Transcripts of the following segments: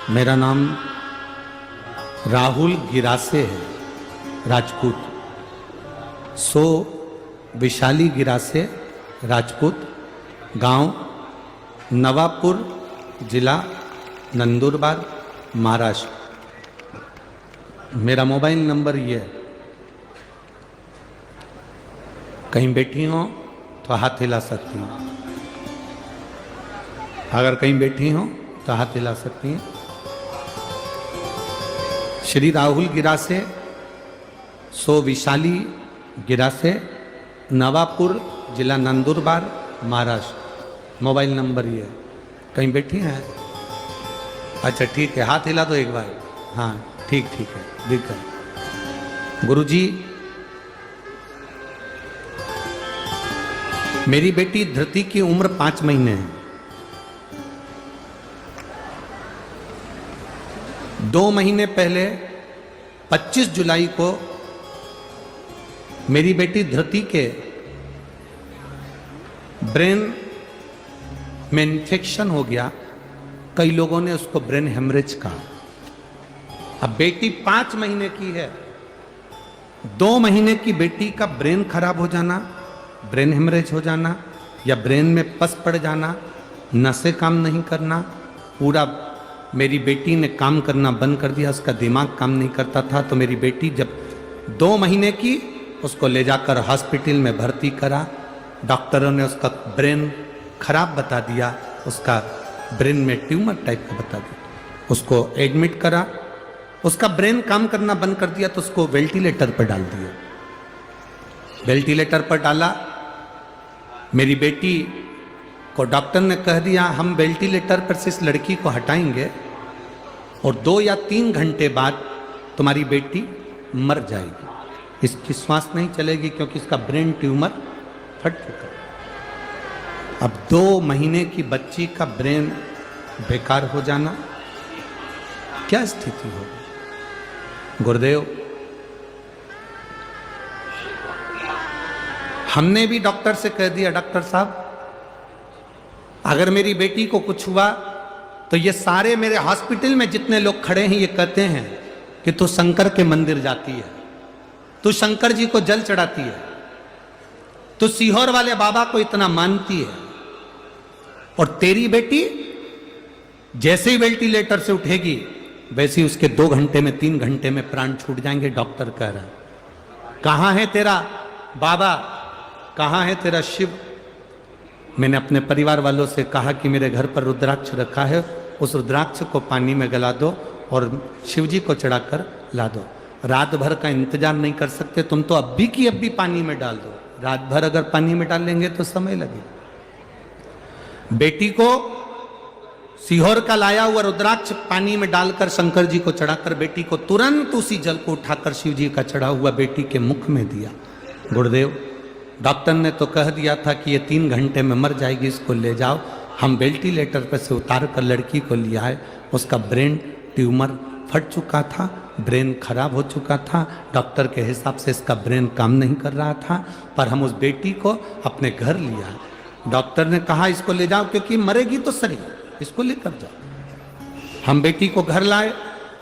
मेरा नाम राहुल गिरासे है, राजपूत। विशाली गिरासे, राजपूत, गांव नवापुर, जिला नंदुरबार, महाराष्ट्र। मेरा मोबाइल नंबर ये है, कहीं बैठी हो तो हाथ हिला सकती हैं। अगर कहीं बैठी हो तो हाथ हिला सकती हैं। श्री राहुल गिरासे, विशाली गिरासे, नवापुर, जिला नंदुरबार, महाराष्ट्र। मोबाइल नंबर ये है। कहीं बैठी हैं? अच्छा ठीक है, हाथ हिला दो एक बार। हाँ ठीक है, दिक्कत। गुरुजी, मेरी बेटी धृति की उम्र 5 महीने है। 2 महीने पहले 25 जुलाई को मेरी बेटी धृति के ब्रेन में इन्फेक्शन हो गया। कई लोगों ने उसको ब्रेन हेमरेज कहा। अब बेटी 5 महीने की है, 2 महीने की बेटी का ब्रेन खराब हो जाना, ब्रेन हेमरेज हो जाना या ब्रेन में पस पड़ जाना, नसें काम नहीं करना, पूरा मेरी बेटी ने काम करना बंद कर दिया, उसका दिमाग काम नहीं करता था। तो मेरी बेटी जब 2 महीने की, उसको ले जाकर हॉस्पिटल में भर्ती करा। डॉक्टरों ने उसका ब्रेन खराब बता दिया, उसका ब्रेन में ट्यूमर टाइप का बता दिया। उसको एडमिट करा, उसका ब्रेन काम करना बंद कर दिया, तो उसको वेंटिलेटर पर डाल दिया। वेंटिलेटर पर डाला, मेरी बेटी को डॉक्टर ने कह दिया हम वेंटिलेटर पर से इस लड़की को हटाएंगे और 2 या 3 घंटे बाद तुम्हारी बेटी मर जाएगी, इसकी श्वास नहीं चलेगी क्योंकि इसका ब्रेन ट्यूमर फट चुका। अब 2 महीने की बच्ची का ब्रेन बेकार हो जाना, क्या स्थिति होगी? गुरुदेव, हमने भी डॉक्टर से कह दिया, डॉक्टर साहब अगर मेरी बेटी को कुछ हुआ तो ये सारे मेरे हॉस्पिटल में जितने लोग खड़े हैं ये कहते हैं कि तू शंकर के मंदिर जाती है, तू शंकर जी को जल चढ़ाती है, तू सीहोर वाले बाबा को इतना मानती है, और तेरी बेटी जैसे ही वेंटिलेटर से उठेगी वैसे ही उसके 2 घंटे में 3 घंटे में प्राण छूट जाएंगे। डॉक्टर कह रहा है कहाँ है तेरा बाबा, कहाँ है तेरा शिव? मैंने अपने परिवार वालों से कहा कि मेरे घर पर रुद्राक्ष रखा है, उस रुद्राक्ष को पानी में गला दो और शिव जी को चढ़ाकर ला दो। रात भर का इंतजार नहीं कर सकते तुम तो अभी की अभी पानी में डाल दो। रात भर अगर पानी में डाल लेंगे तो समय लगेगा। बेटी को सीहोर का लाया हुआ रुद्राक्ष पानी में डालकर शंकर जी को चढ़ाकर बेटी को तुरंत उसी जल को उठाकर शिव जी का चढ़ा हुआ बेटी के मुख में दिया। गुरुदेव, डॉक्टर ने तो कह दिया था कि ये 3 घंटे में मर जाएगी, इसको ले जाओ। हम वेंटिलेटर पर से उतार कर लड़की को लिया है, उसका ब्रेन ट्यूमर फट चुका था, ब्रेन खराब हो चुका था। डॉक्टर के हिसाब से इसका ब्रेन काम नहीं कर रहा था, पर हम उस बेटी को अपने घर लिया। डॉक्टर ने कहा इसको ले जाओ क्योंकि मरेगी तो सही, इसको लेकर जाओ। हम बेटी को घर लाए,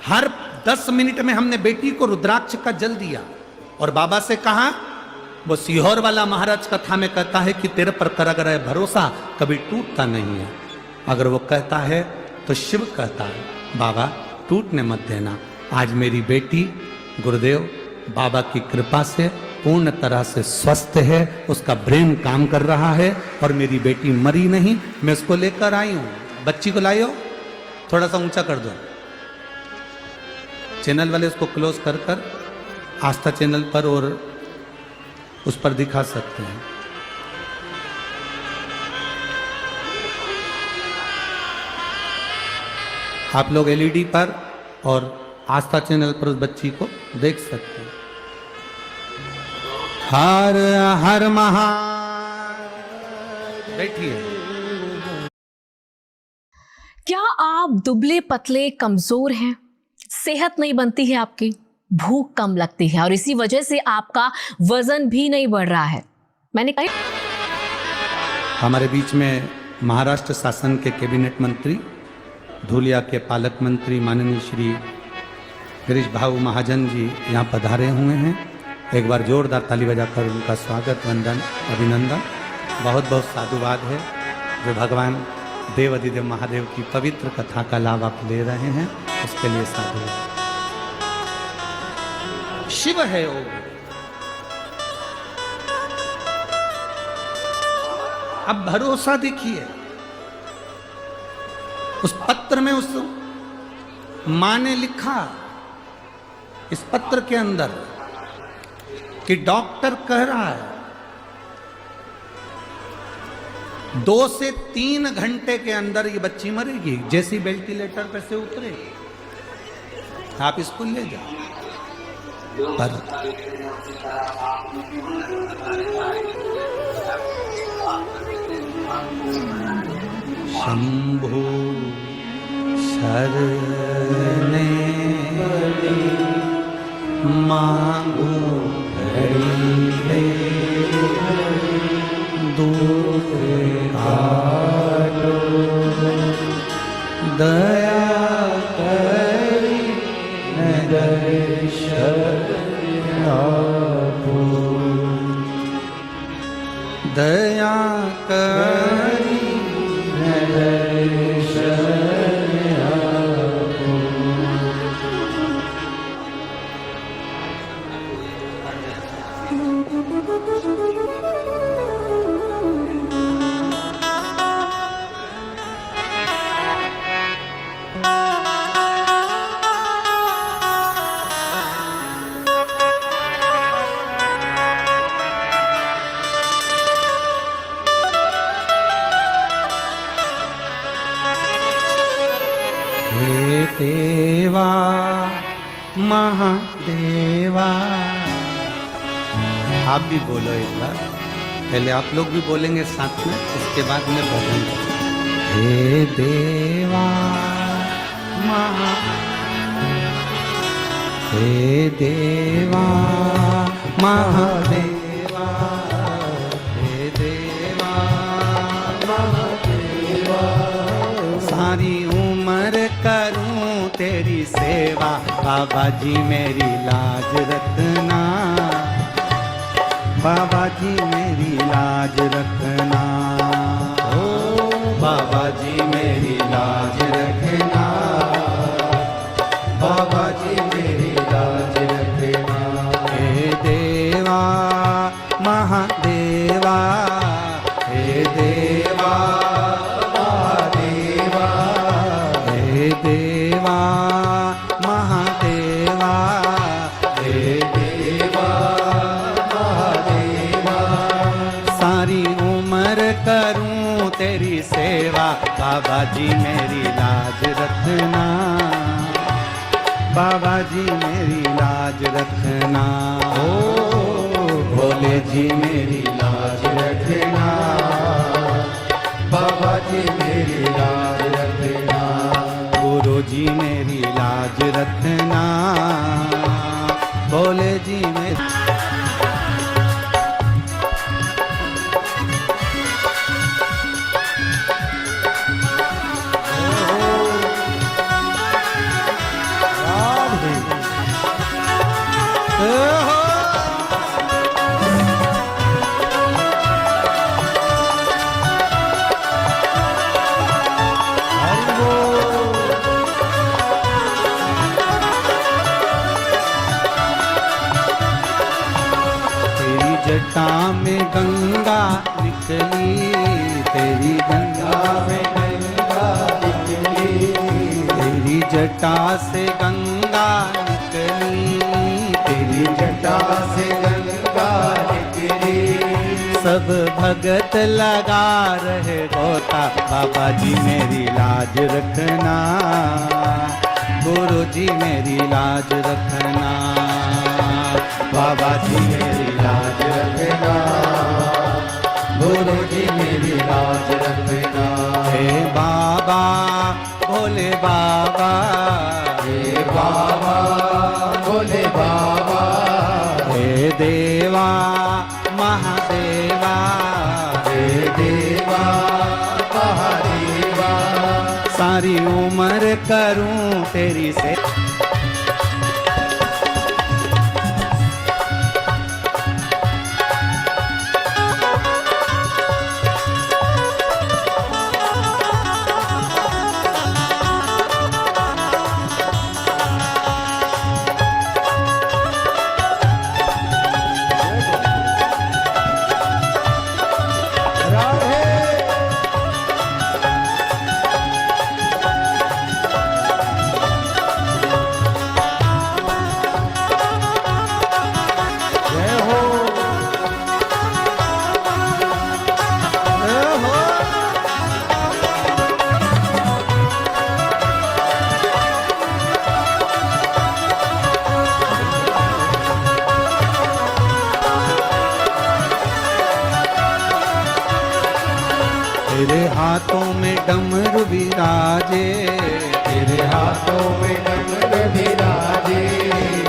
हर 10 मिनट में हमने बेटी को रुद्राक्ष का जल दिया और बाबा से कहा, वो सीहोर वाला महाराज कथा में कहता है कि तेरे पर कर अगर है भरोसा कभी टूटता नहीं है। अगर वो कहता है तो शिव कहता है बाबा टूटने मत देना। आज मेरी बेटी गुरुदेव बाबा की कृपा से पूर्ण तरह से स्वस्थ है, उसका ब्रेन काम कर रहा है और मेरी बेटी मरी नहीं। मैं उसको लेकर आई हूँ। बच्ची को लाई हो, थोड़ा सा ऊंचा कर दो। चैनल वाले उसको क्लोज कर आस्था चैनल पर और उस पर दिखा सकते हैं। आप लोग एलईडी पर और आस्था चैनल पर उस बच्ची को देख सकते हैं। हर हर महादेव। बैठिए। क्या आप दुबले पतले कमजोर हैं? सेहत नहीं बनती है आपकी, भूख कम लगती है और इसी वजह से आपका वजन भी नहीं बढ़ रहा है? मैंने कहा हमारे बीच में महाराष्ट्र शासन के कैबिनेट मंत्री धूलिया के पालक मंत्री माननीय श्री गिरीश भाऊ महाजन जी यहाँ पधारे हुए हैं। एक बार जोरदार ताली बजाकर उनका स्वागत, वंदन, अभिनंदन। बहुत बहुत साधुवाद है जो भगवान देव अधिदेव महादेव की पवित्र कथा का लाभ आप ले रहे हैं, उसके लिए साधुवाद। शिव है वो। अब भरोसा देखिए, उस पत्र में उस मां ने लिखा, इस पत्र के अंदर, कि डॉक्टर कह रहा है 2 से 3 घंटे के अंदर ये बच्ची मरेगी, जैसी वेंटिलेटर पे से उतरेगी। आप इसको ले जाओ। पर शंभु शरणे मांगो घड़ी दूर काटो, दया करी दर्शन आपो, दया करी देवा महादेवा। आप भी बोलो एक बार, पहले आप लोग भी बोलेंगे साथ में, उसके बाद में बोलेंगे। हे देवा हे देवा महादेवा, हे देवा महादेवा, सारी उम्र करूं तेरी सेवा, बाबा जी मेरी लाज रखना, बाबा जी मेरी लाज रखना, ओ बाबा जी मेरी लाज रखना, बाबा जी मेरी लाज रखना। हे देवा महादेवा, हे देवा महादेवा, हे देवा महादेवा, हे देवा महादेवा, सारी उम्र करूं तेरी सेवा, बाबा जी मेरी लाज रखना, बाबा जी मेरी लाज रखना, ओ भोले जी मेरी लाज रखना, बाबा जी मेरी लाज रखना, गुरु जी मेरी लाज रखना, भोले जी मेरी। जटा में गंगा निकली, तेरी गंगा में गंगा निकली, तेरी जटा से गंगा निकली, तेरी जटा से गंगा निकली, सब भगत लगा रहे गोता, बाबा जी मेरी लाज रखना, गुरु जी मेरी लाज रखना, बाबा जी मेरी लाज रखना, गुरु जी मेरी लाज रखना। हे बाबा भोले बाबा, हे बाबा भोले बाबा, हे देवा महादेवा, हे देवा महादेवा, सारी उम्र करूं तेरी से। तेरे हाथों में डमरू विराजे, तेरे हाथों में डमरू विराजे,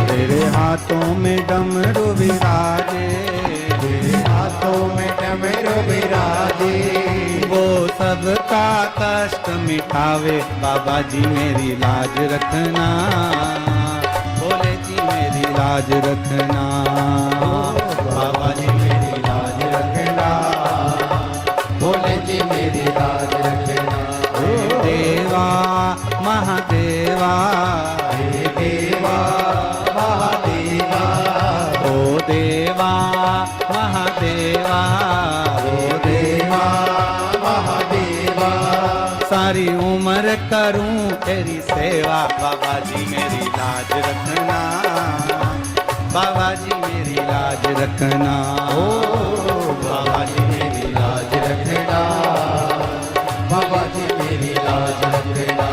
तेरे हाथों में डमरू विराजे, तेरे हाथों में डमरू विराजे। वो सबका कष्ट मिटावे, बाबा जी मेरी लाज रखना, भोले जी मेरी लाज रखना, बाबा जी मेरी लाज रखना, भोले जी मेरी लाज रखना। हे देवा महादेवा, हे देवा महादेवा, ओ देवा महादेवा, ओ देवा महादेवा। सारी उम्र करूं तेरी सेवा, बाबा जी मेरी लाज रखना, बाबा जी मेरी लाज रखना, ओ बाबा जी मेरी लाज रखना, बाबा जी मेरी लाज रखना,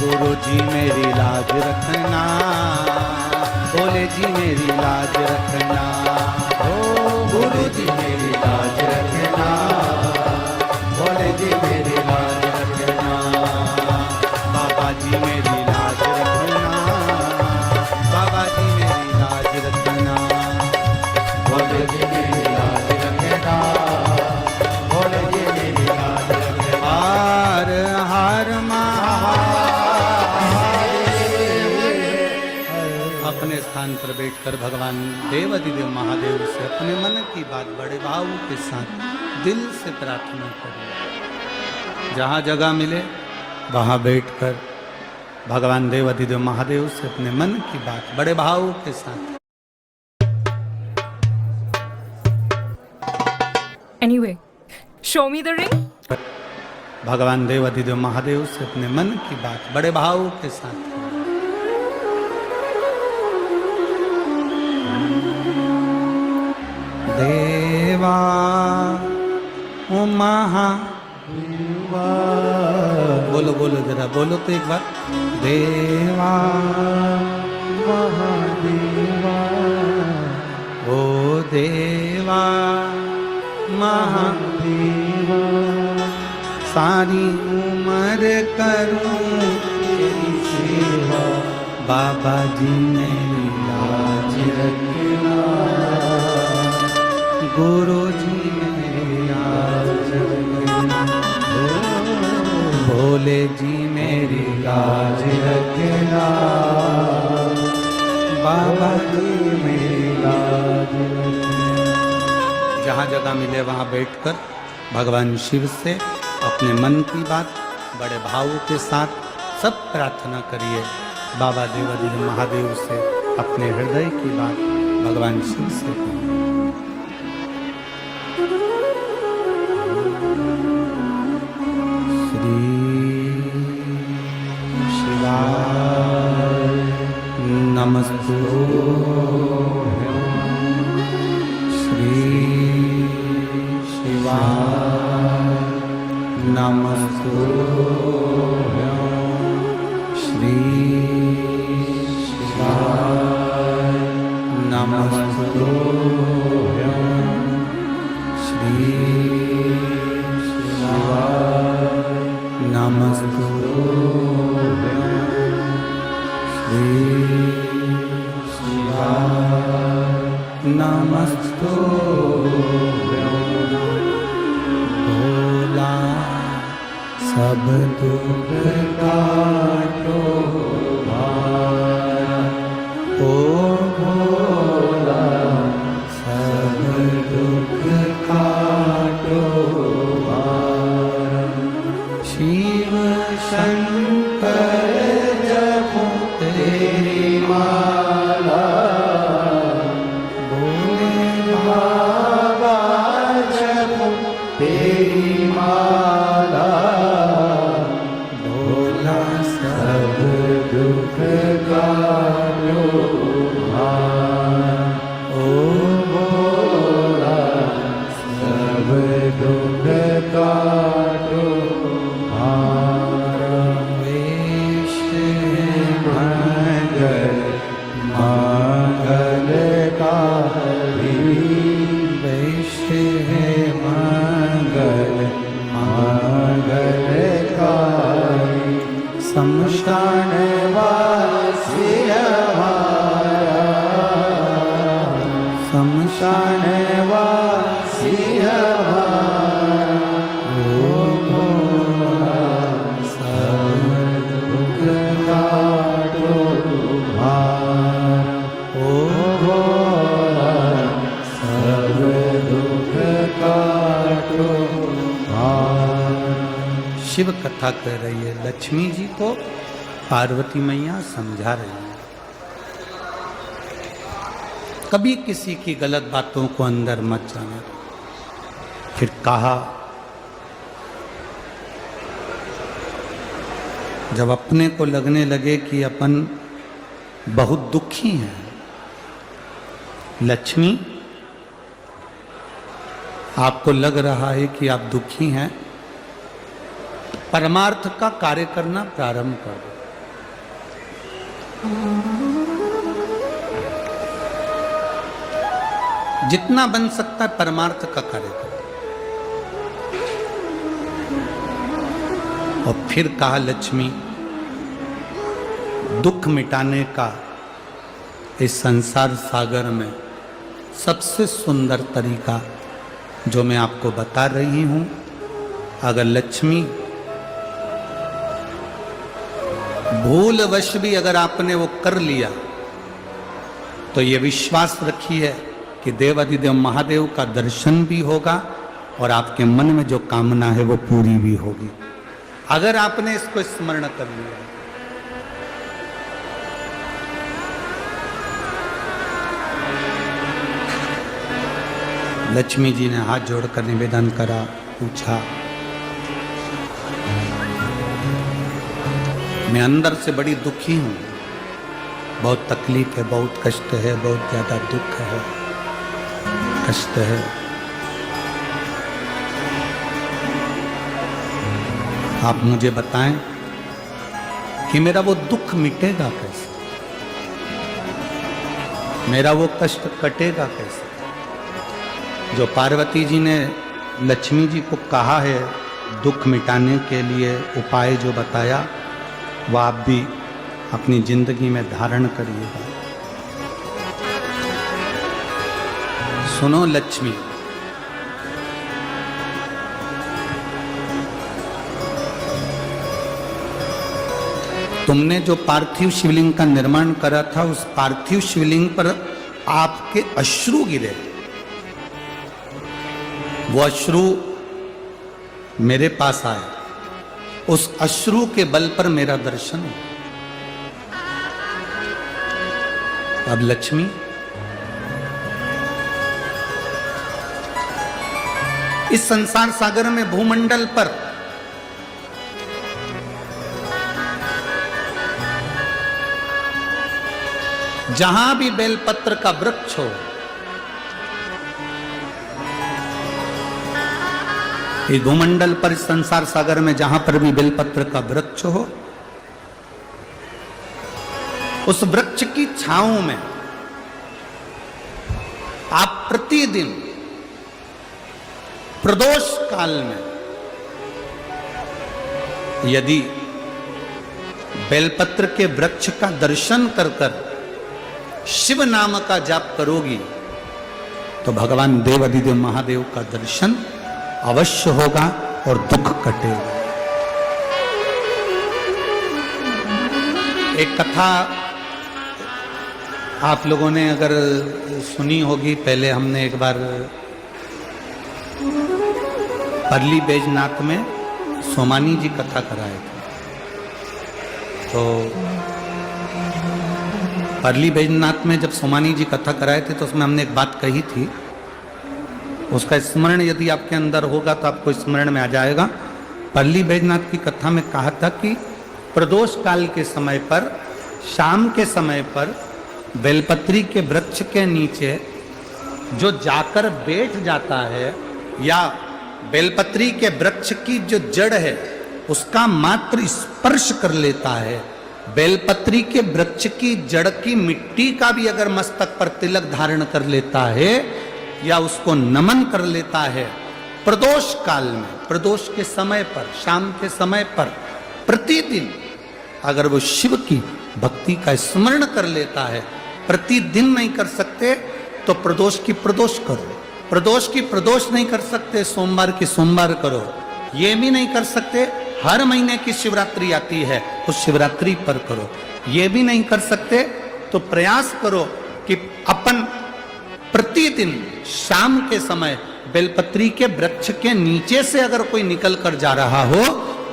गुरु जी मेरी लाज रखना, भोले जी मेरी लाज रखना, ओ गुरु जी मेरी लाज रखना, भोले जी मेरी लाज रखना, बाबा जी मेरी लाज रखना, बाबा जी मेरी लाज रखना, भोले जी मेरी लाज रखना, भोले जी मेरी लाज रखना। हर हर महादेव। अपने स्थान पर बैठकर भगवान देवाधिदेव महादेव से अपने मन की बात बड़े भाव के साथ दिल से प्रार्थना करें। जहाँ जगह मिले वहाँ बैठकर भगवान देवाधिदेव महादेव से अपने मन की बात बड़े भाव के साथ। Anyway, show me the ring. भगवान देवाधिदेव महादेव से अपने मन की बात बड़े भाव के साथ। देवा ओ महा बोलो बोलो जरा बोलो तो एक बार। देवा महादेवा, ओ देवा महादेवा, सारी उम्र करूं तेरी सेवा, बाबा जी मेरी लाज रखना, गुरु जी मेरी लाज रखना, भोले जी मेरी लाज रखना, बाबा जी मेरी लाज रखना। जहाँ जगह मिले वहाँ बैठकर भगवान शिव से अपने मन की बात बड़े भाव के साथ सब प्रार्थना करिए। बाबा देवाधिदेव महादेव से अपने हृदय की बात भगवान शिव से। श्री शिवाय नमस्तुभ्यं, श्री शिवाय नमस्तुभ्यं, श्री शिवाय नमस्तुभ्यं, श्री शिवाय नमस्तुभ्यं, श्री शिवाय नमस्तुभ्यं। भोला सब दुख काटो भारा, ओ भोला सब दुख काटो भारा। शिव शंकर जपो तेरी माला, भोले बाबा जपो तेरी माला, भोला सब दुख काटो भारा, ओ भोला सब दुख काटो भारा। वेश मंगल मंगलकारी, वेश मंगल मंगलकारी, शमशान वासी हमारा, शमशान वासी हमारा, ओ भोला सब दुख काटो भारा, ओ भोला सब दुख काटो भारा। शिव कथा कह रही है, लक्ष्मी जी को पार्वती मैया समझा रही है। कभी किसी की गलत बातों को अंदर मत जाने। फिर कहा, जब अपने को लगने लगे कि अपन बहुत दुखी हैं, लक्ष्मी आपको लग रहा है कि आप दुखी हैं, परमार्थ का कार्य करना प्रारंभ कर दो। जितना बन सकता है परमार्थ का कार्य करो। और फिर कहा, लक्ष्मी दुख मिटाने का इस संसार सागर में सबसे सुंदर तरीका जो मैं आपको बता रही हूं, अगर लक्ष्मी भूलवश भी अगर आपने वो कर लिया तो ये विश्वास रखिए कि देवाधिदेव महादेव का दर्शन भी होगा और आपके मन में जो कामना है वो पूरी भी होगी, अगर आपने इसको स्मरण कर लिया। लक्ष्मी जी ने हाथ जोड़कर निवेदन करा, पूछा, मैं अंदर से बड़ी दुखी हूं, बहुत तकलीफ है, बहुत कष्ट है, बहुत ज्यादा दुख है, कष्ट है। आप मुझे बताएं कि मेरा वो दुख मिटेगा कैसे, मेरा वो कष्ट कटेगा कैसे। जो पार्वती जी ने लक्ष्मी जी को कहा है दुख मिटाने के लिए उपाय जो बताया, वह आप भी अपनी जिंदगी में धारण करिएगा। सुनो लक्ष्मी, तुमने जो पार्थिव शिवलिंग का निर्माण करा था, उस पार्थिव शिवलिंग पर आपके अश्रु गिरे, वो अश्रु मेरे पास आए, उस अश्रु के बल पर मेरा दर्शन हो। अब लक्ष्मी, इस संसार सागर में भूमंडल पर जहां भी बेलपत्र का वृक्ष हो, इस भूमंडल पर, इस संसार सागर में जहां पर भी बेलपत्र का वृक्ष हो, उस वृक्ष की छांव में आप प्रतिदिन प्रदोष काल में यदि बेलपत्र के वृक्ष का दर्शन कर कर शिव नाम का जाप करोगी तो भगवान देवाधिदेव महादेव का दर्शन अवश्य होगा और दुख कटेगा। एक कथा आप लोगों ने अगर सुनी होगी, पहले हमने एक बार परली बैजनाथ में सोमानी जी कथा कराए थे। तो परली बैजनाथ में जब सोमानी जी कथा कराए थे तो उसमें हमने एक बात कही थी, उसका स्मरण यदि आपके अंदर होगा तो आपको स्मरण में आ जाएगा। परली बैजनाथ की कथा में कहा था कि प्रदोष काल के समय पर, शाम के समय पर बेलपत्री के वृक्ष के नीचे जो जाकर बैठ जाता है या बेलपत्री के वृक्ष की जो जड़ है उसका मात्र स्पर्श कर लेता है, बेलपत्री के वृक्ष की जड़ की मिट्टी का भी अगर मस्तक पर तिलक धारण कर लेता है या उसको नमन कर लेता है, प्रदोष काल में, प्रदोष के समय पर, शाम के समय पर प्रतिदिन अगर वो शिव की भक्ति का स्मरण कर लेता है, प्रतिदिन नहीं कर सकते तो प्रदोष की प्रदोष करो, प्रदोष की प्रदोष नहीं कर सकते सोमवार की सोमवार करो, ये भी नहीं कर सकते हर महीने की शिवरात्रि आती है उस शिवरात्रि पर करो, ये भी नहीं कर सकते तो प्रयास करो कि अपन प्रतिदिन शाम के समय बेलपत्री के वृक्ष के नीचे से अगर कोई निकल कर जा रहा हो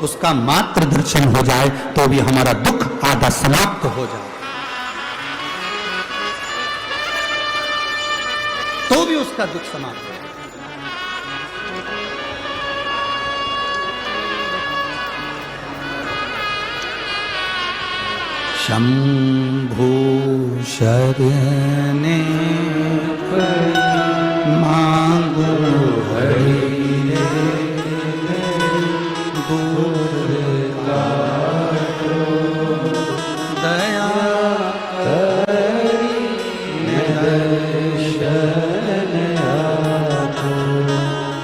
उसका मात्र दर्शन हो जाए तो भी हमारा दुख आधा समाप्त हो जाए, तो भी उसका दुख समाप्त हो। शंभु शरणे मांगो हरि दया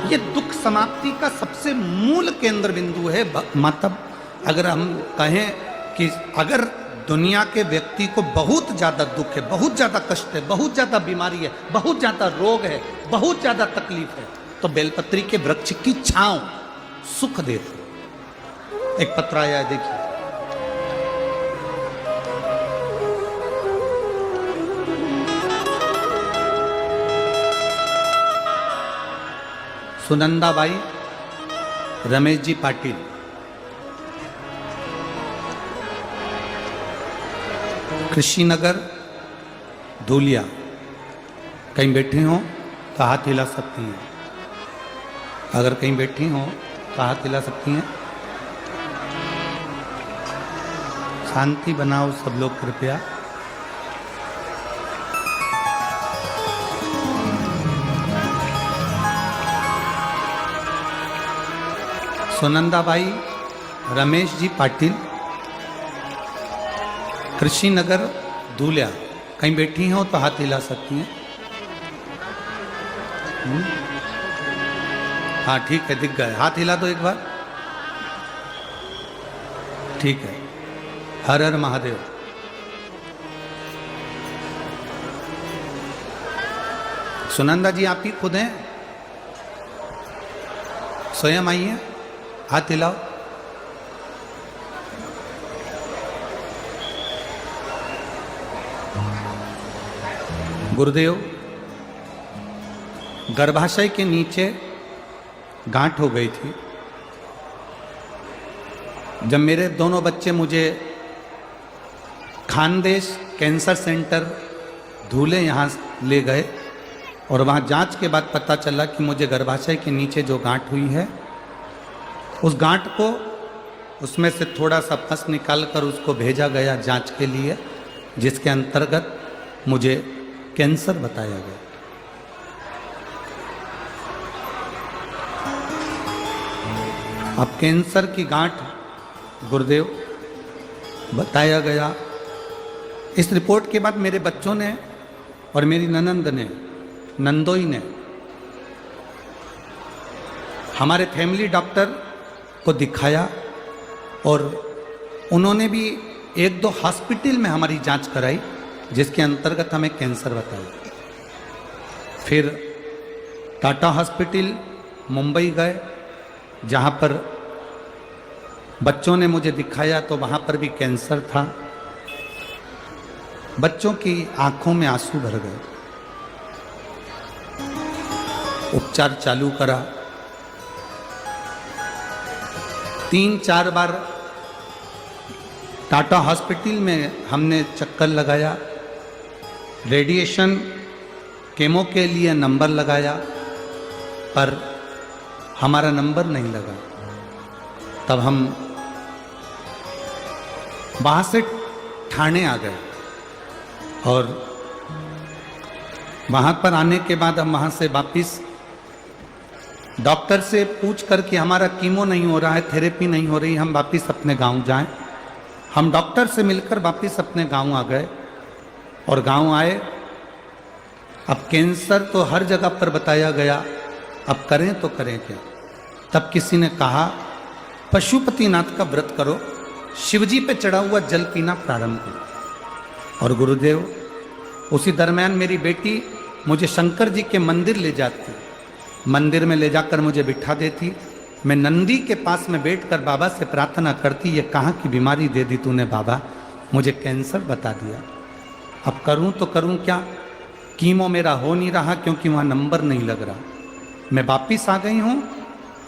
ये दुख समाप्ति का सबसे मूल केंद्र बिंदु है। मतलब अगर हम कहें कि अगर दुनिया के व्यक्ति को बहुत ज्यादा दुख है, बहुत ज्यादा कष्ट है, बहुत ज्यादा बीमारी है, बहुत ज्यादा रोग है, बहुत ज्यादा तकलीफ है, तो बेलपत्री के वृक्ष की छांव सुख देती। एक पत्र आया है, देखिए। सुनंदाबाई रमेश जी पाटिल, कृषिनगर धूलिया, कहीं बैठी हो तो हाथ हिला सकती हैं, अगर कहीं बैठी हो तो हाथ हिला सकती हैं। शांति बनाओ सब लोग कृपया। सुनंदाबाई रमेश जी पाटिल, कृषिनगर धूलिया, कहीं बैठी हो तो हाथ हिला सकती हैं। हाँ ठीक है, दिख गए, हाथ हिला दो एक बार। ठीक है, हर हर महादेव। सुनंदा जी आप ही खुद हैं, स्वयं आई हैं, हाथ हिलाओ। गुरुदेव, गर्भाशय के नीचे गांठ हो गई थी। जब मेरे दोनों बच्चे मुझे खानदेश कैंसर सेंटर धूले यहाँ ले गए और वहाँ जांच के बाद पता चला कि मुझे गर्भाशय के नीचे जो गांठ हुई है, उस गांठ को उसमें से थोड़ा सा पस निकाल कर उसको भेजा गया जांच के लिए, जिसके अंतर्गत मुझे कैंसर बताया गया। अब कैंसर की गांठ गुरुदेव बताया गया। इस रिपोर्ट के बाद मेरे बच्चों ने और मेरी ननंद ने, नंदोई ने हमारे फैमिली डॉक्टर को दिखाया और उन्होंने भी एक दो हॉस्पिटल में हमारी जांच कराई, जिसके अंतर्गत हमें कैंसर बताया। फिर टाटा हॉस्पिटल मुंबई गए, जहाँ पर बच्चों ने मुझे दिखाया तो वहाँ पर भी कैंसर था। बच्चों की आंखों में आंसू भर गए। उपचार चालू करा, 3-4 बार टाटा हॉस्पिटल में हमने चक्कर लगाया, रेडिएशन केमो के लिए नंबर लगाया, पर हमारा नंबर नहीं लगा। तब हम वहाँ से ठाणे आ गए और वहाँ पर आने के बाद हम वहाँ से वापिस डॉक्टर से पूछ कर कि हमारा कीमो नहीं हो रहा है, थेरेपी नहीं हो रही, हम वापिस अपने गांव जाएं। हम डॉक्टर से मिलकर वापिस अपने गांव आ गए और गांव आए। अब कैंसर तो हर जगह पर बताया गया, अब करें तो करें क्या। तब किसी ने कहा पशुपतिनाथ का व्रत करो, शिवजी पे चढ़ा हुआ जल पीना प्रारंभ करो। और गुरुदेव उसी दरमियान मेरी बेटी मुझे शंकर जी के मंदिर ले जाती, मंदिर में ले जाकर मुझे बिठा देती। मैं नंदी के पास में बैठकर बाबा से प्रार्थना करती, ये कहाँ की बीमारी दे दी तूने बाबा, मुझे कैंसर बता दिया, अब करूँ तो करूँ क्या। कीमो मेरा हो नहीं रहा क्योंकि वहाँ नंबर नहीं लग रहा। मैं वापिस आ गई हूँ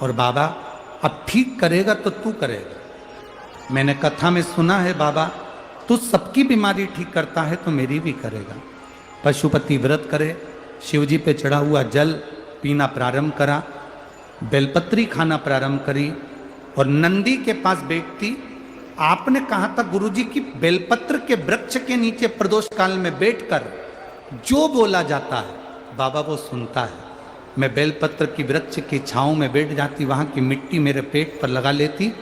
और बाबा अब ठीक करेगा तो तू करेगा। मैंने कथा में सुना है बाबा तू सबकी बीमारी ठीक करता है तो मेरी भी करेगा। पशुपति व्रत करे, शिवजी पे चढ़ा हुआ जल पीना प्रारंभ करा, बेलपत्री खाना प्रारंभ करी और नंदी के पास बैठती। आपने कहा था गुरुजी की बेलपत्र के वृक्ष के नीचे प्रदोष काल में बैठकर जो बोला जाता है बाबा वो सुनता है। मैं बेलपत्र की वृक्ष की छांव में बैठ जाती, वहाँ की मिट्टी मेरे पेट पर लगा लेती,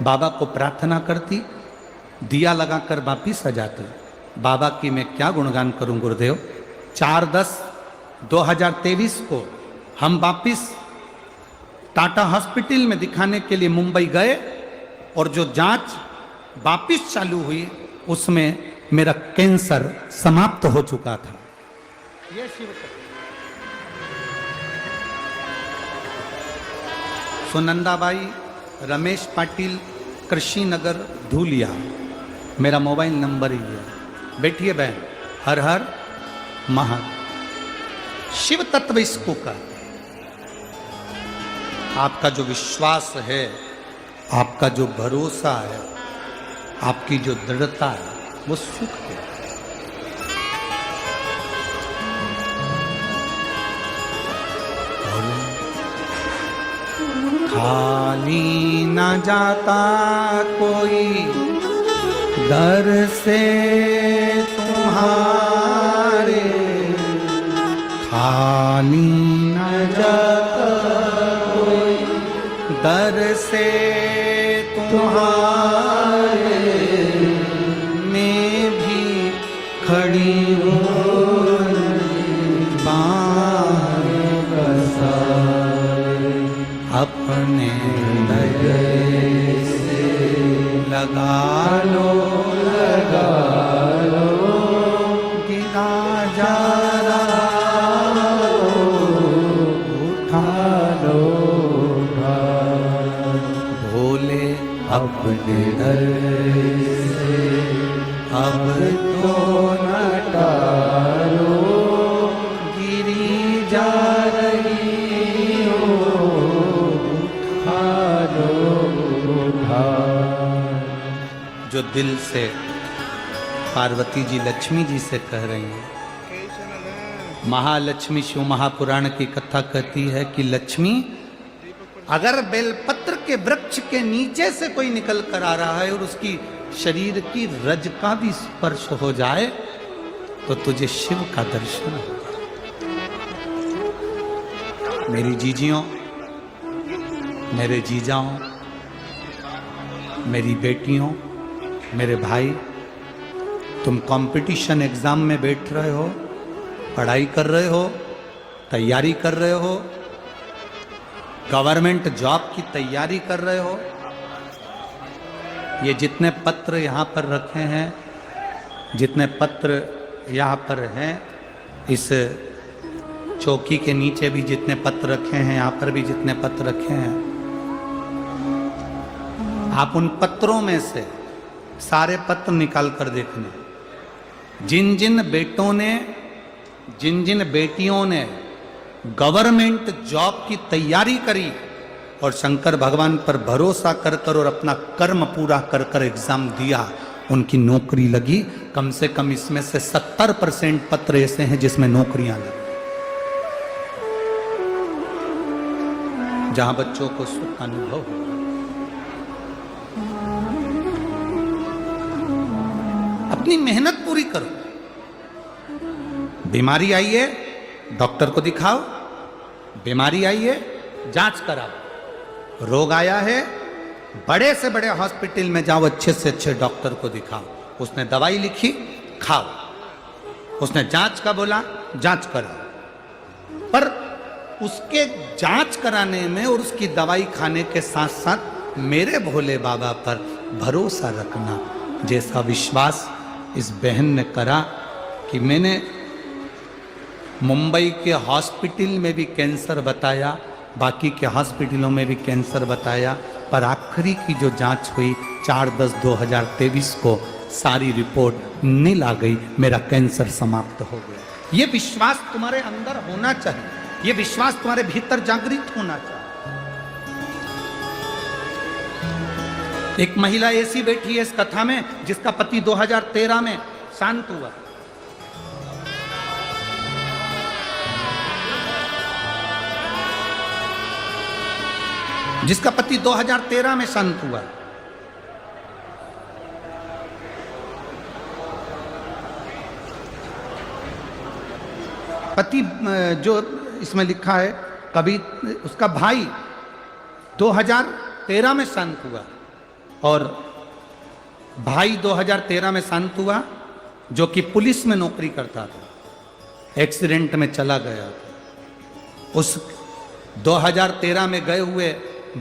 बाबा को प्रार्थना करती, दिया लगाकर वापिस आ जाती। बाबा की मैं क्या गुणगान करूं गुरुदेव। 4/10/2023 को हम वापिस टाटा हॉस्पिटल में दिखाने के लिए मुंबई गए और जो जांच वापिस चालू हुई उसमें मेरा कैंसर समाप्त हो चुका था। ये शिव सुनंदाबाई रमेश पाटिल, कृषि नगर, धूलिया, मेरा मोबाइल नंबर ही है। बैठिए बहन। हर हर महादेव। शिव तत्व इसको का, आपका जो विश्वास है, आपका जो भरोसा है, आपकी जो दृढ़ता है वो सुख है। खाली न जाता कोई दर से तुम्हारे, खाली न जाता कोई दर से तुम्हारे, मैं भी खड़ी हूँ बार अपने दये से लगा लो गिरा जा रहा उठा लो भोले अपने दये से अब तो न टालो गिरी जा रही जो दिल से पार्वती जी लक्ष्मी जी से कह रही हैं। महालक्ष्मी शिव महापुराण की कथा कहती है कि लक्ष्मी अगर बेलपत्र के वृक्ष के नीचे से कोई निकल कर आ रहा है और उसकी शरीर की रज का भी स्पर्श हो जाए तो तुझे शिव का दर्शन होगा। मेरी जीजियों, मेरे जीजाओं, मेरी बेटियों, मेरे भाई, तुम कंपटीशन एग्जाम में बैठ रहे हो, पढ़ाई कर रहे हो, तैयारी कर रहे हो, गवर्नमेंट जॉब की तैयारी कर रहे हो। ये जितने पत्र यहाँ पर रखे हैं, जितने पत्र यहाँ पर हैं, इस चौकी के नीचे भी जितने पत्र रखे हैं, यहाँ पर भी जितने पत्र रखे हैं, आप उन पत्रों में से सारे पत्र निकाल कर देखने जिन जिन बेटियों ने गवर्नमेंट जॉब की तैयारी करी और शंकर भगवान पर भरोसा कर कर और अपना कर्म पूरा कर कर एग्जाम दिया, उनकी नौकरी लगी। कम से कम इसमें से 70% पत्र ऐसे हैं जिसमें नौकरियां लगी, जहां बच्चों को सुख अनुभव हो। अपनी मेहनत पूरी करो। बीमारी आई है, डॉक्टर को दिखाओ। बीमारी आई है, जांच कराओ। रोग आया है, बड़े से बड़े हॉस्पिटल में जाओ, अच्छे से अच्छे डॉक्टर को दिखाओ। उसने दवाई लिखी, खाओ। उसने जांच का बोला, जांच कराओ। पर उसके जांच कराने में और उसकी दवाई खाने के साथ साथ मेरे भोले बाबा पर भरोसा रखना, जैसा विश्वास इस बहन ने करा कि मैंने मुंबई के हॉस्पिटल में भी कैंसर बताया, बाकी के हॉस्पिटलों में भी कैंसर बताया, पर आखिरी की जो जांच हुई 4/10/2023 को सारी रिपोर्ट नील आ गई, मेरा कैंसर समाप्त हो गया। ये विश्वास तुम्हारे अंदर होना चाहिए, ये विश्वास तुम्हारे भीतर जागृत होना चाहिए। एक महिला ऐसी बैठी है इस कथा में जिसका पति 2013 में शांत हुआ। जिसका पति 2013 में शांत हुआ। पति जो इसमें लिखा है, कभी उसका भाई 2013 में शांत हुआ, और भाई 2013 में शांत हुआ, जो कि पुलिस में नौकरी करता था, एक्सीडेंट में चला गया। उस 2013 में गए हुए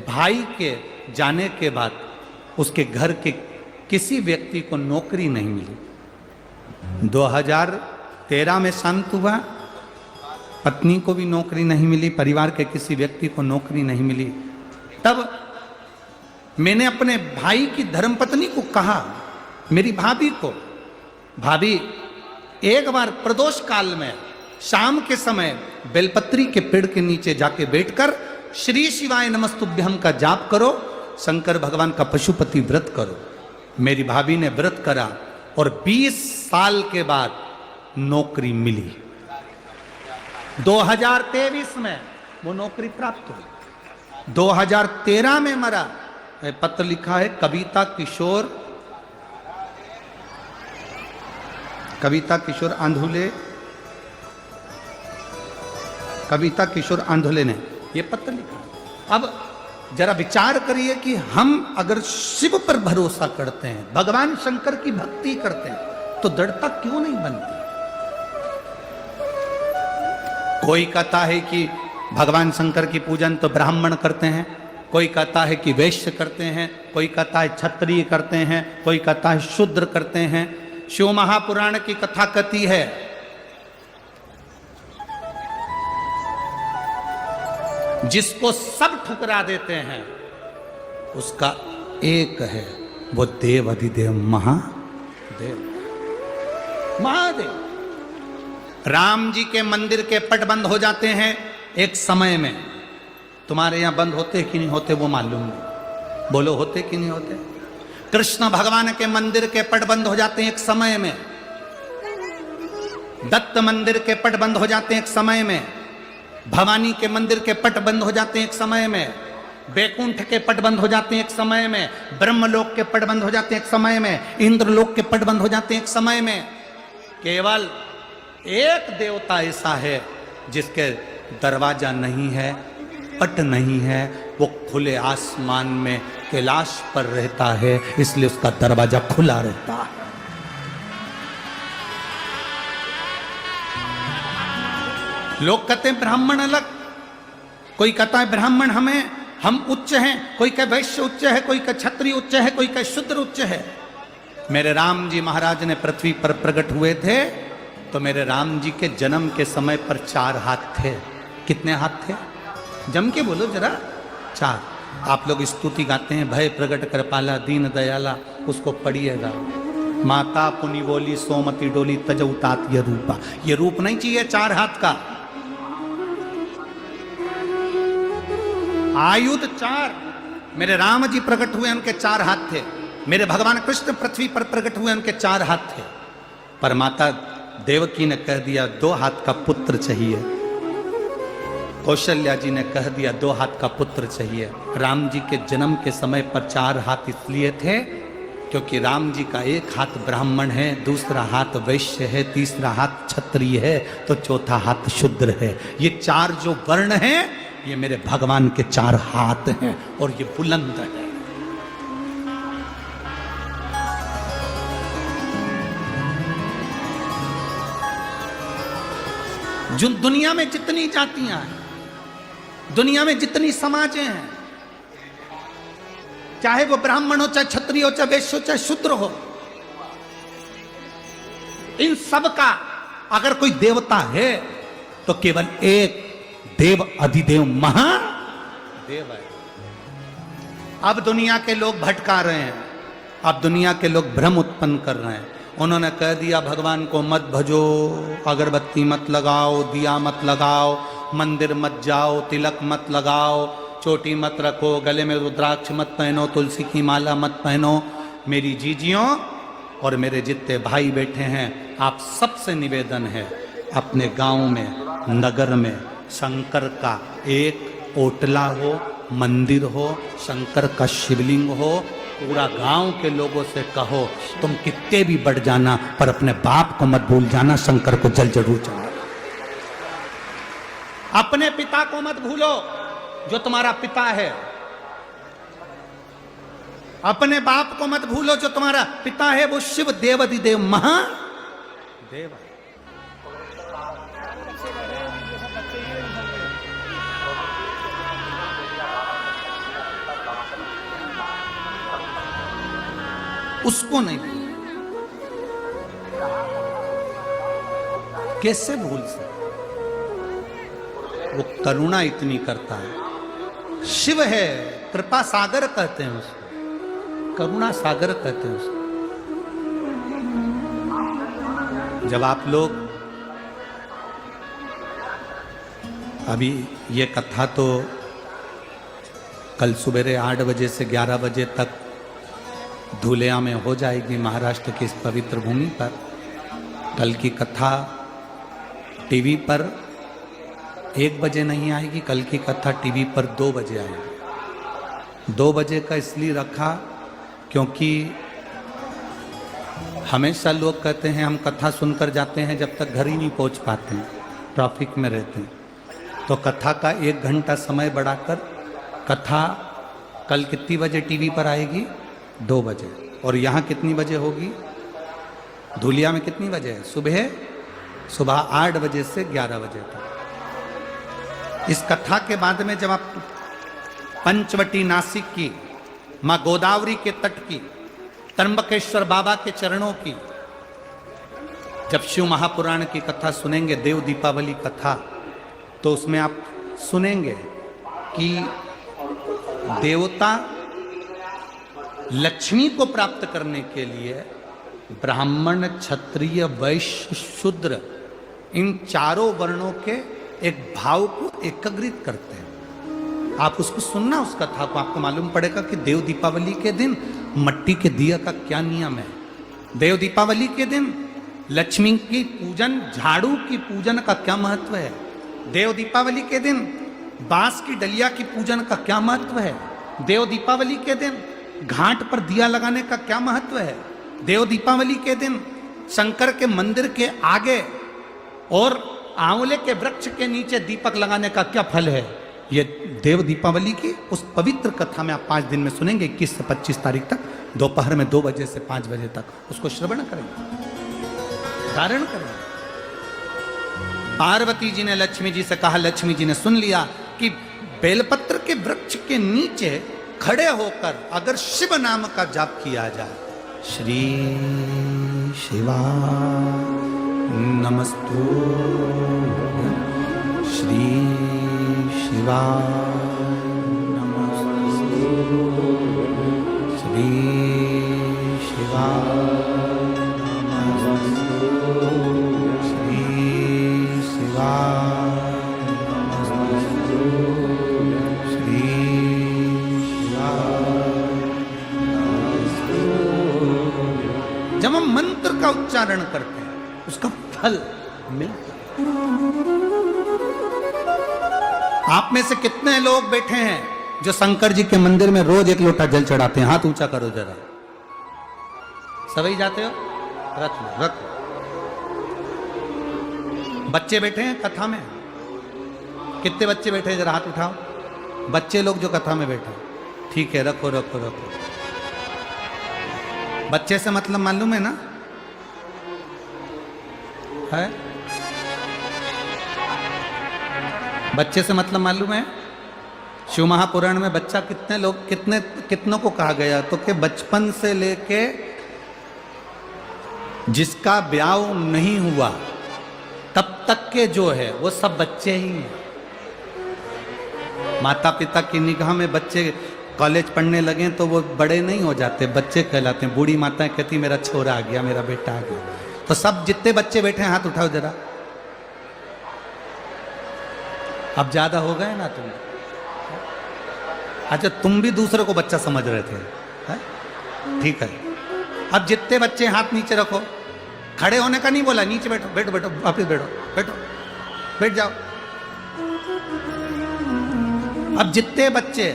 भाई के जाने के बाद उसके घर के किसी व्यक्ति को नौकरी नहीं मिली। 2013 में शांत हुआ, पत्नी को भी नौकरी नहीं मिली, परिवार के किसी व्यक्ति को नौकरी नहीं मिली। तब मैंने अपने भाई की धर्मपत्नी को कहा, मेरी भाभी को, भाभी एक बार प्रदोष काल में शाम के समय बेलपत्री के पेड़ के नीचे जाके बैठकर श्री शिवाय नमस्तुभ्यम का जाप करो, शंकर भगवान का पशुपति व्रत करो। मेरी भाभी ने व्रत करा और 20 साल के बाद नौकरी मिली। 2023 में वो नौकरी प्राप्त हुई। 2013 में मरा। पत्र लिखा है, कविता किशोर आंधुले ने ये पत्र लिखा। अब जरा विचार करिए कि हम अगर शिव पर भरोसा करते हैं, भगवान शंकर की भक्ति करते हैं, तो दृढ़ता क्यों नहीं बनती? कोई कहता है कि भगवान शंकर की पूजन तो ब्राह्मण करते हैं, कोई कहता है कि वैश्य करते हैं, कोई कहता है क्षत्रिय करते हैं, कोई कहता है शूद्र करते हैं। शिव महापुराण की कथा कहती है, जिसको सब ठुकरा देते हैं उसका एक है, वो देव अधिदेव महादेव। राम जी के मंदिर के पट बंद हो जाते हैं एक समय में। तुम्हारे यहां बंद होते कि नहीं होते वो मालूम नहीं, बोलो होते कि नहीं होते? कृष्ण भगवान के मंदिर के पट बंद हो जाते हैं एक समय में, दत्त मंदिर के पट बंद हो जाते हैं एक समय में, भवानी के मंदिर के पट बंद हो जाते हैं एक समय में, बैकुंठ के पट बंद हो जाते हैं एक समय में, ब्रह्मलोक के पट बंद हो जाते हैं एक समय में, इंद्रलोक के पट बंद हो जाते हैं एक समय में। केवल एक देवता ऐसा है जिसके दरवाजा नहीं है, पट नहीं है, वो खुले आसमान में कैलाश पर रहता है, इसलिए उसका दरवाजा खुला रहता है। लोग कहते हैं ब्राह्मण अलग, कोई कहता है ब्राह्मण हम उच्च हैं, कोई कहे वैश्य उच्च है, कोई कहे क्षत्रिय उच्च है, कोई कहे शूद्र उच्च है। मेरे राम जी महाराज ने पृथ्वी पर प्रकट हुए थे तो मेरे राम जी के जन्म के समय पर 4 हाथ थे। कितने हाथ थे? जम के बोलो जरा। 4। आप लोग स्तुति गाते हैं, भय प्रकट कर पाला दीन दयाला, उसको पढ़िएगा। माता पुनि बोली सोमती डोली तजऊ तात ये रूपा। ये रूप नहीं चाहिए 4 हाथ का, आयुध 4। मेरे राम जी प्रकट हुए उनके 4 हाथ थे, मेरे भगवान कृष्ण पृथ्वी पर प्रकट हुए उनके 4 हाथ थे। पर माता देवकी ने कह दिया 2 हाथ का पुत्र चाहिए, कौशल्या जी ने कह दिया 2 हाथ का पुत्र चाहिए। राम जी के जन्म के समय पर 4 हाथ इसलिए थे क्योंकि राम जी का 1 हाथ ब्राह्मण है, दूसरा हाथ वैश्य है, तीसरा हाथ क्षत्रिय है, तो चौथा हाथ शूद्र है। ये 4 जो वर्ण हैं ये मेरे भगवान के 4 हाथ हैं और ये बुलंद है। जो दुनिया में जितनी जातियां हैं, दुनिया में जितनी समाजें हैं, चाहे वो ब्राह्मण हो, चाहे क्षत्रिय हो, चाहे वैश्य हो, चाहे शूद्र हो, इन सब का अगर कोई देवता है तो केवल एक देव अधिदेव महादेव है। अब दुनिया के लोग भटका रहे हैं, अब दुनिया के लोग भ्रम उत्पन्न कर रहे हैं। उन्होंने कह दिया भगवान को मत भजो, अगरबत्ती मत लगाओ, दिया मत लगाओ, मंदिर मत जाओ, तिलक मत लगाओ, चोटी मत रखो, गले में रुद्राक्ष मत पहनो, तुलसी की माला मत पहनो। मेरी जीजियों और मेरे जितने भाई बैठे हैं, आप सबसे निवेदन है अपने गांव में, नगर में शंकर का एक ओटला हो, मंदिर हो, शंकर का शिवलिंग हो। पूरा गांव के लोगों से कहो तुम कितने भी बढ़ जाना पर अपने बाप को मत भूल जाना, शंकर को जल जरूर चढ़ाना। अपने पिता को मत भूलो जो तुम्हारा पिता है, अपने बाप को मत भूलो जो तुम्हारा पिता है, वो शिव देवाधिदेव महादेव है। उसको नहीं भूल, कैसे भूल सकते? वो करुणा इतनी करता है, शिव है, कृपा सागर कहते हैं उसको, करुणा सागर कहते हैं उसको। जब आप लोग अभी ये कथा तो कल सुबेरे 8 बजे से 11 बजे तक धुलिया में हो जाएगी, महाराष्ट्र की इस पवित्र भूमि पर। कल की कथा टीवी पर 1 बजे नहीं आएगी, कल की कथा टीवी पर 2 बजे आएगी। 2 बजे का इसलिए रखा क्योंकि हमेशा लोग कहते हैं हम कथा सुनकर जाते हैं, जब तक घर ही नहीं पहुंच पाते हैं, ट्रैफिक में रहते हैं। तो कथा का 1 घंटा समय बढ़ाकर कथा कल कितनी बजे टीवी पर आएगी? 2 बजे। और यहाँ कितनी बजे होगी? धुलिया में कितनी बजे है? सुबह 8 बजे से 11 बजे तक। इस कथा के बाद में जब आप पंचवटी नासिक की, माँ गोदावरी के तट की, त्र्यंबकेश्वर बाबा के चरणों की, जब शिव महापुराण की कथा सुनेंगे, देव दीपावली कथा, तो उसमें आप सुनेंगे कि देवता लक्ष्मी को प्राप्त करने के लिए ब्राह्मण, क्षत्रिय, वैश्य, शूद्र, इन चारों वर्णों के एक भाव को एकत्रित करते हैं। आप उसको सुनना, उस कथा को, आपको मालूम पड़ेगा कि देव दीपावली के दिन मट्टी के दिया का क्या नियम है। देव दीपावली के दिन लक्ष्मी की पूजन, झाड़ू की पूजन का क्या महत्व है। देव दीपावली के दिन बांस की डलिया की पूजन का क्या महत्व है। देव दीपावली के दिन घाट पर दिया लगाने का क्या महत्व है। देव दीपावली के दिन शंकर के मंदिर के आगे और आंवले के वृक्ष के नीचे दीपक लगाने का क्या फल है। ये देव दीपावली की उस पवित्र कथा में आप 5 दिन में सुनेंगे, 21 से 25 तारीख तक, दोपहर में 2 बजे से 5 बजे तक उसको श्रवण करेंगे, धारण करेंगे। पार्वती जी ने लक्ष्मी जी से कहा, लक्ष्मी जी ने सुन लिया कि बेलपत्र के वृक्ष के नीचे खड़े होकर अगर शिव नाम का जाप किया जाए, श्री शिवा नमस्तु, श्री शिवा नमस्तु, श्री शिवा जब हम मंत्र का उच्चारण करते हैं उसका फल मिलता है। आप में से कितने लोग बैठे हैं जो शंकर जी के मंदिर में रोज एक लोटा जल चढ़ाते हैं? हाथ ऊंचा करो जरा। सभी जाते हो? रख लो, रख लो। बच्चे बैठे हैं कथा में? कितने बच्चे बैठे हैं? जरा हाथ उठाओ। बच्चे लोग जो कथा में बैठे हैं, ठीक है, रखो रखो रखो। बच्चे से मतलब मालूम है ना? है? बच्चे से मतलब मालूम है? शिव महापुराण में बच्चा कितनों को कहा गया तो कि बचपन से लेके जिसका ब्याह नहीं हुआ तब तक के जो है वो सब बच्चे ही हैं। माता पिता की निगाह में बच्चे कॉलेज पढ़ने लगे तो वो बड़े नहीं हो जाते, बच्चे कहलाते हैं। बूढ़ी माताएं कहती मेरा छोरा आ गया, मेरा बेटा आ गया। तो सब जितने बच्चे बैठे हैं हाथ उठाओ जरा। अब ज्यादा हो गए ना तुम? अच्छा, तुम भी दूसरे को बच्चा समझ रहे थे, है? ठीक है। अब जितने बच्चे हाथ नीचे रखो। खड़े होने का नहीं बोला, नीचे बैठो, बैठो बैठो, वापिस बैठो, बैठो, बैठ जाओ। अब जितने बच्चे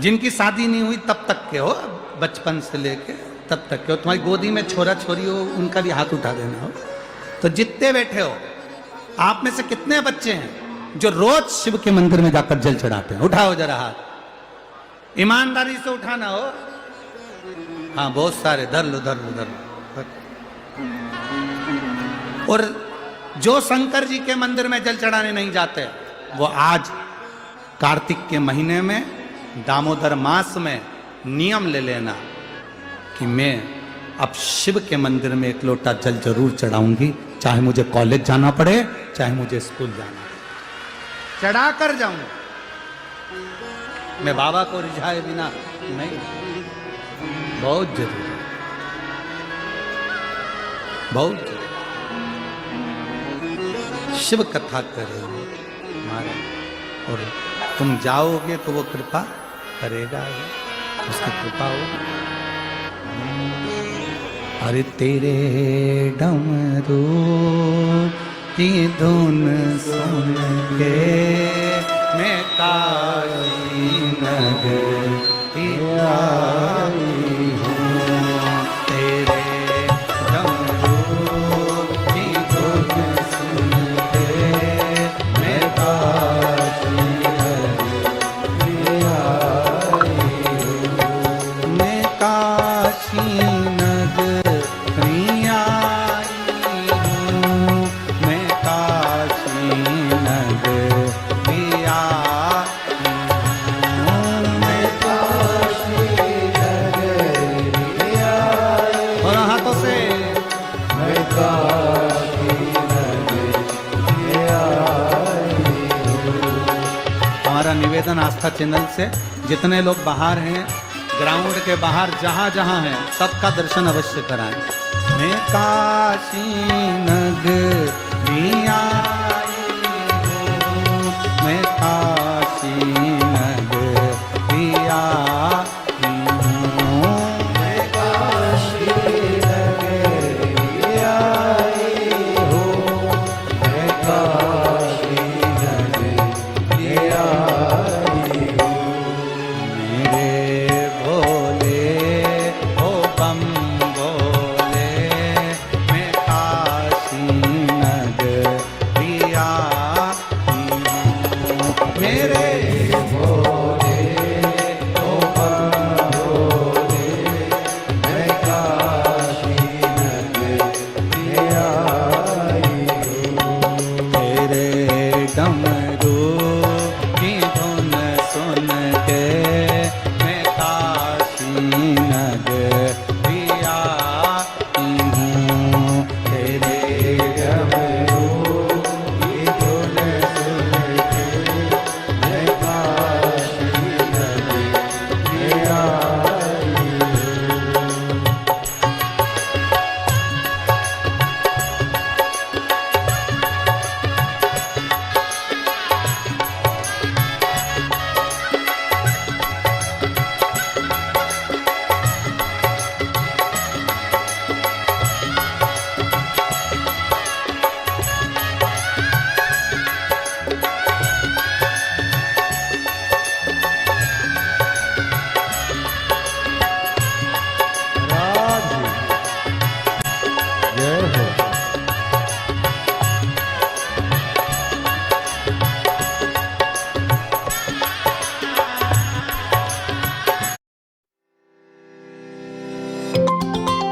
जिनकी शादी नहीं हुई तब तक के हो, बचपन से लेके तब तक के हो, तुम्हारी गोदी में छोरा छोरी हो, उनका भी हाथ उठा देना हो। तो जितने बैठे हो, आप में से कितने बच्चे हैं जो रोज शिव के मंदिर में जाकर जल चढ़ाते हैं? उठाओ जरा हाथ, ईमानदारी से उठाना हो। हाँ, बहुत सारे। धर लो धर लो धर लो। और जो शंकर जी के मंदिर में जल चढ़ाने नहीं जाते, वो आज कार्तिक के महीने में, दामोदर मास में नियम ले लेना कि मैं अब शिव के मंदिर में एक लोटा जल जरूर चढ़ाऊंगी, चाहे मुझे कॉलेज जाना पड़े, चाहे मुझे स्कूल जाना पड़े, चढ़ा कर जाऊंगा। मैं बाबा को रिझाए बिना नहीं। बहुत जरूरी, बहुत जरूरी। शिव कथा करेंगे महाराज, और तुम जाओगे तो वो कृपा करेगा, उसकी कृपा होगी। अरे तेरे डमरू की धुन सुन के मैं काशी नगर आई हूँ। तेरे डमरू की धुन सुन के मैं काशी नगर आई हूँ। मैं काशी निवेदन आस्था चैनल से जितने लोग बाहर हैं, ग्राउंड के बाहर जहां जहां हैं, सबका दर्शन अवश्य कराएं। मैं काशी नगरी आई हूँ, मैं काशी नगरी आई हूँ, मैं काशी नगरी आई हूँ, मैं काशी नगरी आई हूँ। मेरे भोले ओ बम भोले, मैं काशी नगरी